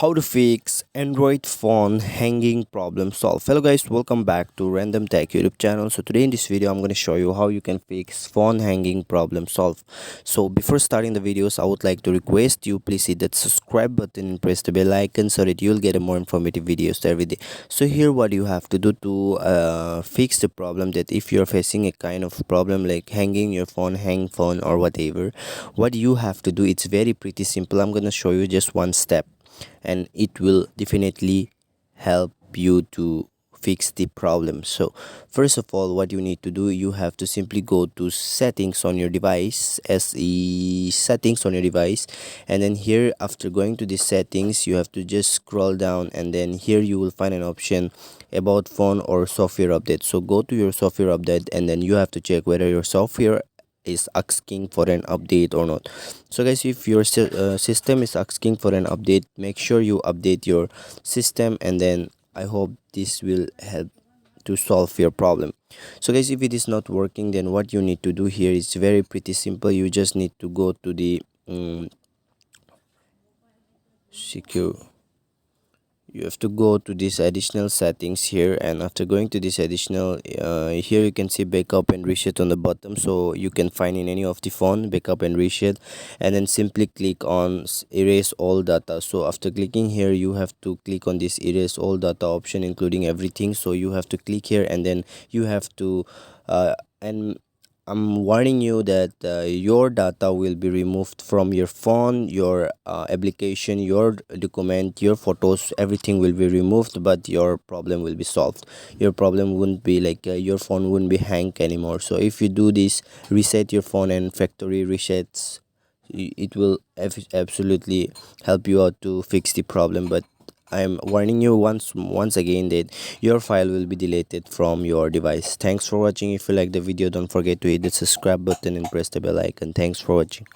How to fix Android phone hanging problem solve. Hello guys, welcome back to Random Tech YouTube channel. So today in this video I'm going to show you how you can fix phone hanging problem solve. So before starting the videos, I would like to request you please hit that subscribe button and press the bell icon so that you'll get a more informative videos every day. So here what you have to do to fix the problem, that if you're facing a kind of problem like hanging your phone, hang phone or whatever, what you have to do, it's very pretty simple. I'm going to show you just one step and it will definitely help you to fix the problem. So first of all, what you need to do, you have to simply go to settings on your device, SE settings on your device, and then here after going to the settings you have to just scroll down, and then here you will find an option about phone or software update. So go to your software update, and then you have to check whether your software is asking for an update or not. So guys, if your system is asking for an update, make sure you update your system, and then I hope this will help to solve your problem. So guys, if it is not working, then what you need to do here is very pretty simple. You just need to go to the secure, you have to go to this additional settings here, and after going to this additional here you can see backup and reset on the bottom. So you can find in any of the phone backup and reset, and then simply click on erase all data. So after clicking here, you have to click on this erase all data option including everything. So you have to click here, and then you have to and I'm warning you that your data will be removed from your phone, your application, your document, your photos, everything will be removed, but your problem will be solved. Your problem wouldn't be like your phone wouldn't be hang anymore. So if you do this, reset your phone and factory resets, it will absolutely help you out to fix the problem. But I'm warning you once again that your file will be deleted from your device. Thanks for watching. If you like the video, don't forget to hit the subscribe button and press the bell icon. Thanks for watching.